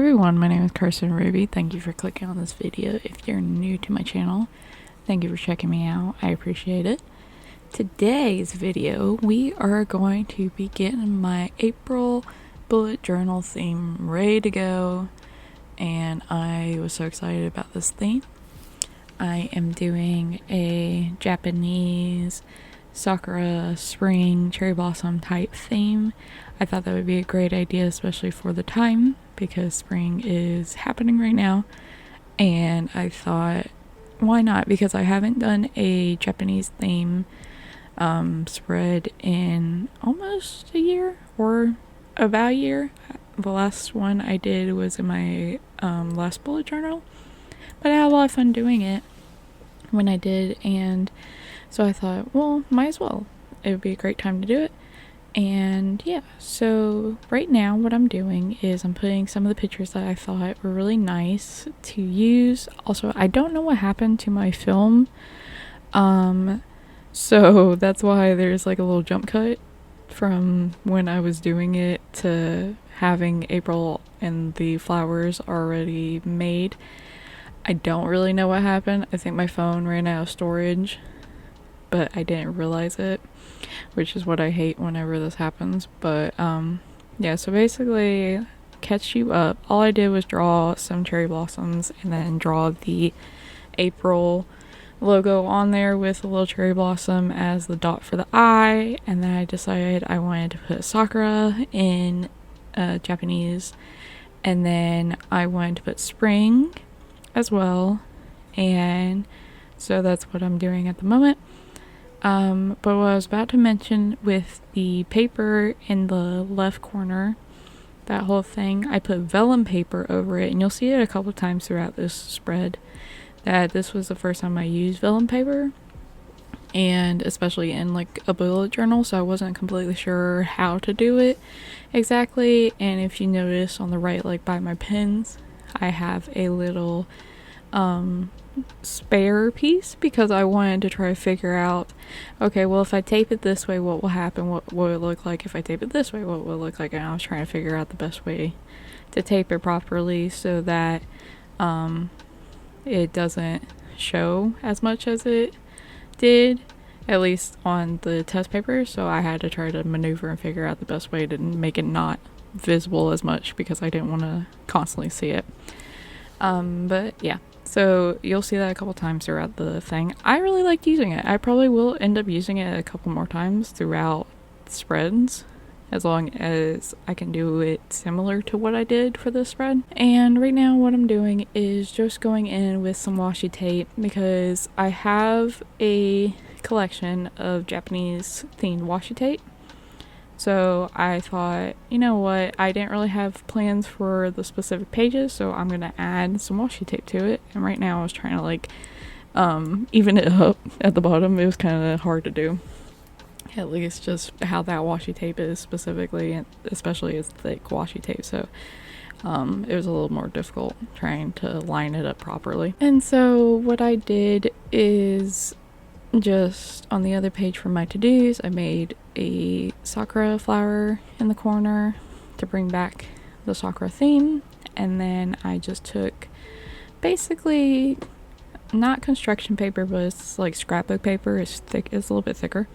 everyone, my name is Carson Ruby. Thank you for clicking on this video. If you're new to my channel, thank you for checking me out. I appreciate it. Today's video, we are going to be getting my April bullet journal theme ready to go, and I was so excited about this theme. I am doing a Japanese Sakura spring cherry blossom type theme. I thought that would be a great idea, especially for the time, because spring is happening right now, and I thought, why not? Because I haven't done a Japanese theme spread in almost a year, or about a year. The last one I did was in my last bullet journal, but I had a lot of fun doing it when I did, and so I thought, well, might as well. It would be a great time to do it. And yeah, so right now what I'm doing is I'm putting some of the pictures that I thought were really nice to use. Also, I don't know what happened to my film, so that's why there's like a little jump cut from when I was doing it to having April and the flowers already made. I don't really know what happened. I think my phone ran out of storage, but I didn't realize it, which is what I hate whenever this happens. But yeah, so basically, catch you up, all I did was draw some cherry blossoms and then draw the April logo on there with a little cherry blossom as the dot for the eye, and then I decided I wanted to put Sakura in Japanese, and then I wanted to put spring as well, and so that's what I'm doing at the moment. But what I was about to mention with the paper in the left corner, that whole thing, I put vellum paper over it, and you'll see it a couple times throughout this spread, that this was the first time I used vellum paper, and especially in like a bullet journal, so I wasn't completely sure how to do it exactly. And if you notice on the right, like by my pens, I have a little spare piece, because I wanted to try to figure out, okay, well, if I tape it this way, what will happen? What will it look like if I tape it this way? What will it look like? And I was trying to figure out the best way to tape it properly so that it doesn't show as much as it did, at least on the test paper. So I had to try to maneuver and figure out the best way to make it not visible as much, because I didn't want to constantly see it. But yeah, so you'll see that a couple times throughout the thing. I really liked using it. I probably will end up using it a couple more times throughout spreads, as long as I can do it similar to what I did for this spread. And right now what I'm doing is just going in with some washi tape, because I have a collection of Japanese themed washi tape. So I thought, you know what, I didn't really have plans for the specific pages, so I'm gonna add some washi tape to it. And right now I was trying to like even it up at the bottom. It was kind of hard to do, at least just how that washi tape is specifically, and especially it's thick washi tape, so it was a little more difficult trying to line it up properly. And so what I did is, just on the other page for my to-dos, I made a sakura flower in the corner to bring back the sakura theme, and then I just took basically not construction paper, but it's like scrapbook paper. It's thick, it's a little bit thicker,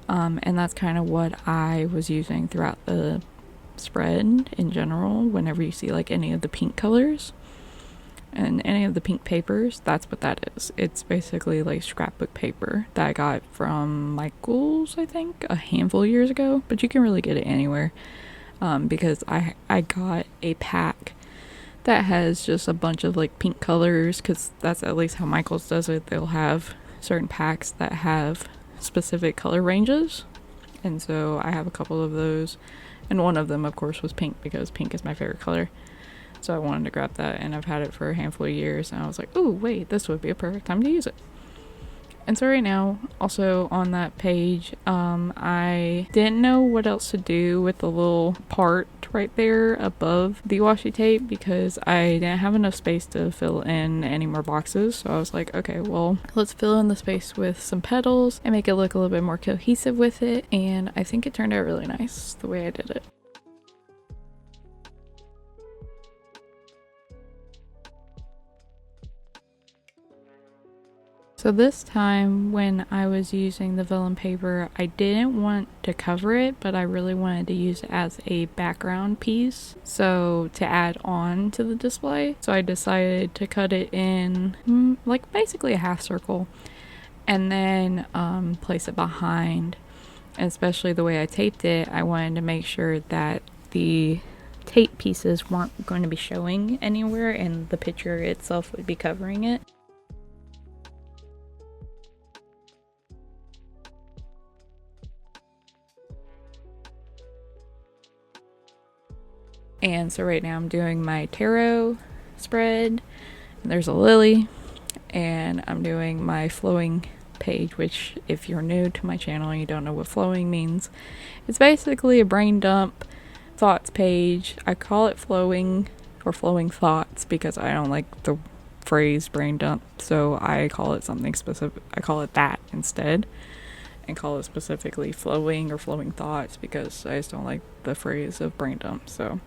and that's kind of what I was using throughout the spread in general. Whenever you see like any of the pink colors and any of the pink papers, that's what that is. It's basically like scrapbook paper that I got from Michael's, I think, a handful of years ago, but you can really get it anywhere, because I got a pack that has just a bunch of like pink colors, because that's at least how Michael's does it. They'll have certain packs that have specific color ranges, and so I have a couple of those, and one of them of course was pink, because pink is my favorite color. So I wanted to grab that, and I've had it for a handful of years, and I was like, oh wait, this would be a perfect time to use it. And so right now, also on that page, I didn't know what else to do with the little part right there above the washi tape, because I didn't have enough space to fill in any more boxes. So I was like, okay, well, let's fill in the space with some petals and make it look a little bit more cohesive with it. And I think it turned out really nice the way I did it. So this time when I was using the vellum paper, I didn't want to cover it, but I really wanted to use it as a background piece, so to add on to the display. So I decided to cut it in like basically a half circle and then place it behind. And especially the way I taped it, I wanted to make sure that the tape pieces weren't going to be showing anywhere and the picture itself would be covering it. And so right now I'm doing my tarot spread, and there's a lily, and I'm doing my flowing page, which if you're new to my channel and you don't know what flowing means, it's basically a brain dump thoughts page. I call it flowing or flowing thoughts because I don't like the phrase brain dump, so I call it something specific. I call it that instead and call it specifically flowing or flowing thoughts because I just don't like the phrase of brain dump. So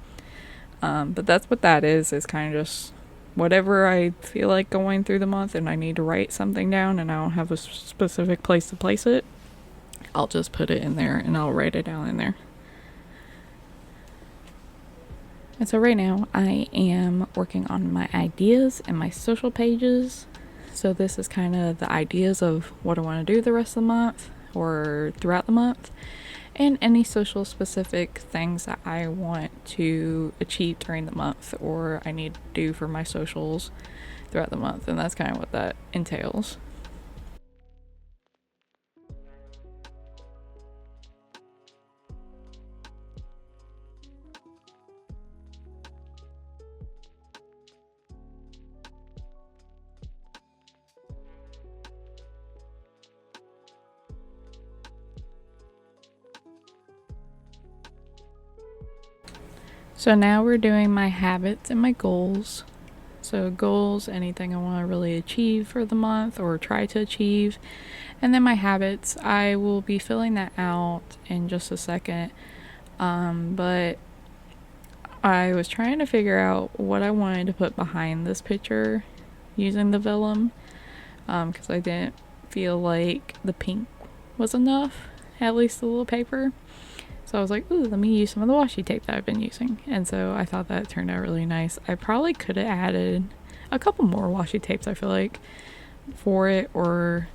but that's what that is kind of just whatever I feel like going through the month and I need to write something down and I don't have a specific place to place it, I'll just put it in there and I'll write it down in there. And so right now I am working on my ideas and my social pages. So this is kind of the ideas of what I want to do the rest of the month or throughout the month, and any social specific things that I want to achieve during the month or I need to do for my socials throughout the month. And that's kind of what that entails. So now we're doing my habits and my goals. So goals, anything I want to really achieve for the month or try to achieve. And then my habits, I will be filling that out in just a second. But I was trying to figure out what I wanted to put behind this picture using the vellum. Because I didn't feel like the pink was enough, at least the little paper. So I was like, ooh, let me use some of the washi tape that I've been using. And so I thought that turned out really nice. I probably could have added a couple more washi tapes, I feel like, for it. Or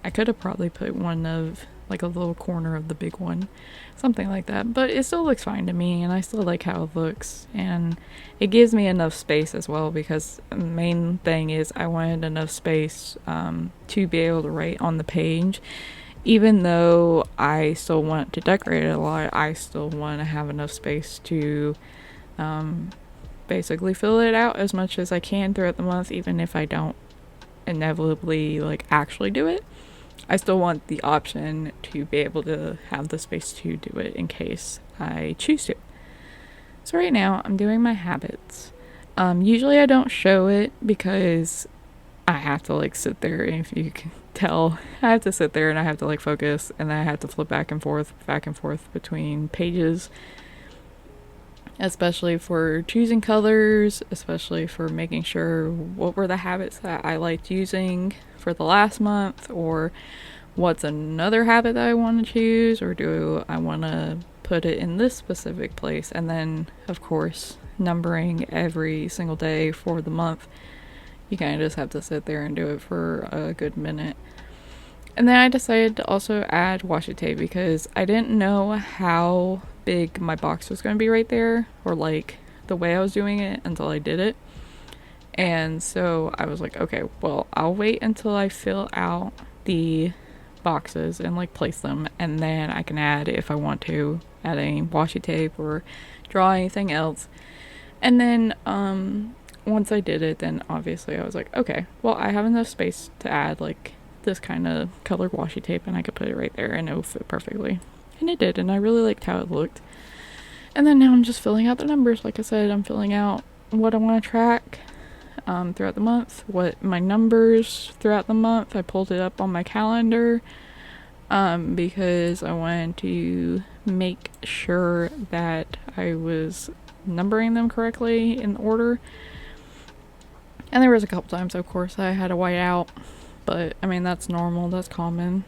I could have probably put one of, like, a little corner of the big one. Something like that. But it still looks fine to me, and I still like how it looks. And it gives me enough space as well, because the main thing is I wanted enough space to be able to write on the page. Even though I still want to decorate it a lot, I still want to have enough space to basically fill it out as much as I can throughout the month, even if I don't inevitably like actually do it. I still want the option to be able to have the space to do it in case I choose to. So right now I'm doing my habits. Usually I don't show it because I have to like sit there, and if you can tell, I have to sit there and I have to like focus, and then I have to flip back and forth between pages, especially for choosing colors, especially for making sure what were the habits that I liked using for the last month, or what's another habit that I want to choose, or do I want to put it in this specific place. And then of course numbering every single day for the month. You kind of just have to sit there and do it for a good minute. And then I decided to also add washi tape because I didn't know how big my box was going to be right there, or like the way I was doing it, until I did it. And so I was like, okay, well, I'll wait until I fill out the boxes and like place them, and then I can add, if I want to, add any washi tape or draw anything else. And then once I did it, then obviously I was like, okay, well, I have enough space to add like this kind of colored washi tape, and I could put it right there and it will fit perfectly. And it did, and I really liked how it looked. And then now I'm just filling out the numbers. Like I said, I'm filling out what I want to track throughout the month, what my numbers throughout the month. I pulled it up on my calendar because I wanted to make sure that I was numbering them correctly in order. And there was a couple times, of course, I had to white out But I mean, that's normal, that's common.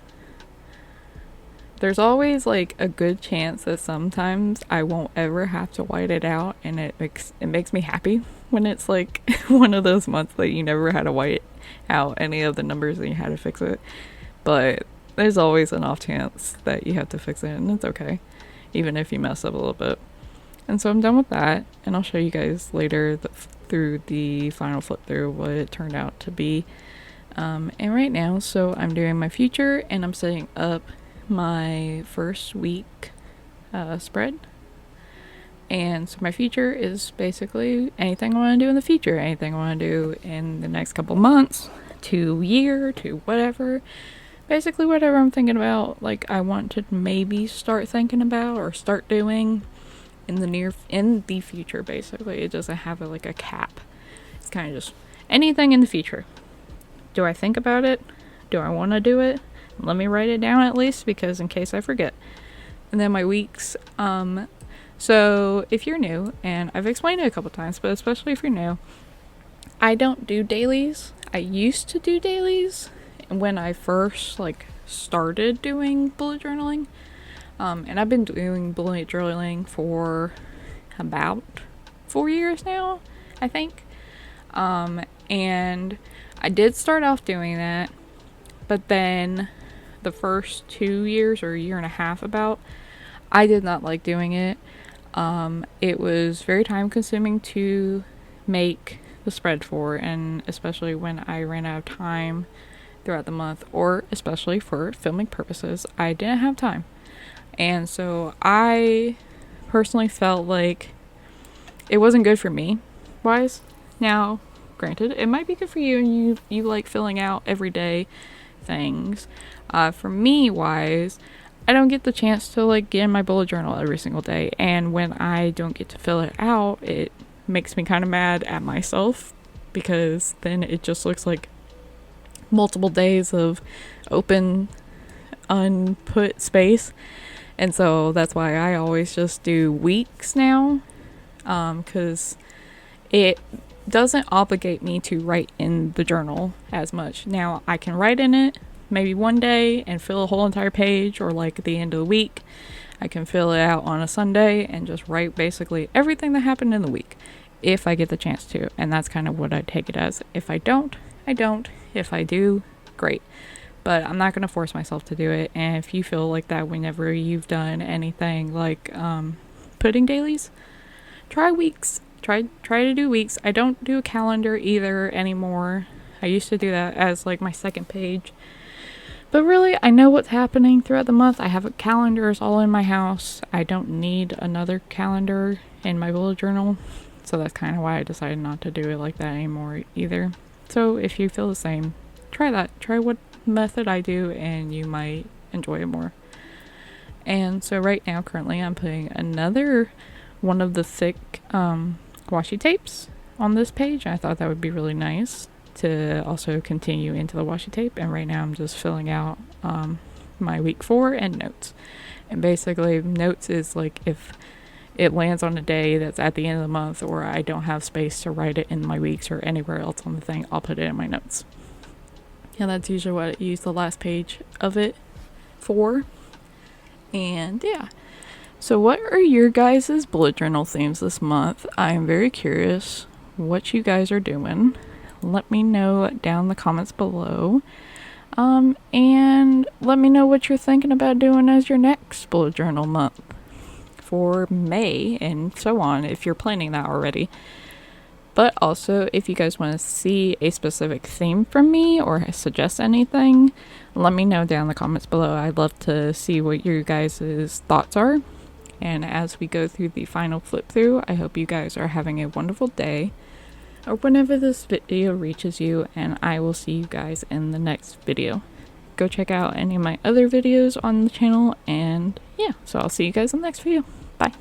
There's always like a good chance that sometimes I won't ever have to white it out, and it makes me happy when it's like one of those months that you never had to white out any of the numbers and you had to fix it. But there's always an off chance that you have to fix it, and it's okay, even if you mess up a little bit. And so I'm done with that, and I'll show you guys later through the final flip through what it turned out to be. And right now, so I'm doing my future, and I'm setting up my first week spread. And so my future is basically anything I want to do in the future, anything I want to do in the next couple months, to year, to whatever. Basically whatever I'm thinking about, like I want to maybe start thinking about or start doing in the future. Basically, it doesn't have like a cap. It's kind of just anything in the future. Do I think about it? Do I want to do it? Let me write it down at least, because in case I forget. And then my weeks. So if you're new, and I've explained it a couple times, but especially if you're new, I don't do dailies. I used to do dailies when I first like started doing bullet journaling. And I've been doing bullet journaling for about 4 years now, I think. And I did start off doing that, but then the first 2 years or a year and a half I did not like doing it. It was very time consuming to make the spread for, and especially when I ran out of time throughout the month, or especially for filming purposes, I didn't have time. And so I personally felt like it wasn't good for me wise. Now, granted, it might be good for you, and you like filling out everyday things. For me wise, I don't get the chance to like get in my bullet journal every single day, and when I don't get to fill it out, it makes me kind of mad at myself, because then it just looks like multiple days of open unput space. And so that's why I always just do weeks now, because it doesn't obligate me to write in the journal as much. Now I can write in it maybe one day and fill a whole entire page, or like at the end of the week I can fill it out on a Sunday and just write basically everything that happened in the week, if I get the chance to. And that's kind of what I take it as. If I don't, I don't. If I do, great. But I'm not going to force myself to do it. And if you feel like that whenever you've done anything like putting dailies, try weeks. Try to do weeks. I don't do a calendar either anymore. I used to do that as like my second page. But really, I know what's happening throughout the month. I have calendars all in my house. I don't need another calendar in my bullet journal. So that's kind of why I decided not to do it like that anymore either. So if you feel the same, try that. Try what method I do, and you might enjoy it more. And so right now, currently, I'm putting another one of the thick washi tapes on this page. I thought that would be really nice to also continue into the washi tape. And right now I'm just filling out my week 4 and notes. And basically notes is like if it lands on a day that's at the end of the month, or I don't have space to write it in my weeks or anywhere else on the thing, I'll put it in my notes. And that's usually what I use the last page of it for. And yeah. So what are your guys' bullet journal themes this month? I'm very curious what you guys are doing. Let me know down in the comments below. And let me know what you're thinking about doing as your next bullet journal month for May and so on, if you're planning that already. But also, if you guys want to see a specific theme from me or suggest anything, let me know down in the comments below. I'd love to see what your guys' thoughts are. And as we go through the final flip through, I hope you guys are having a wonderful day, or whenever this video reaches you, and I will see you guys in the next video. Go check out any of my other videos on the channel, and yeah, so I'll see you guys in the next video. Bye.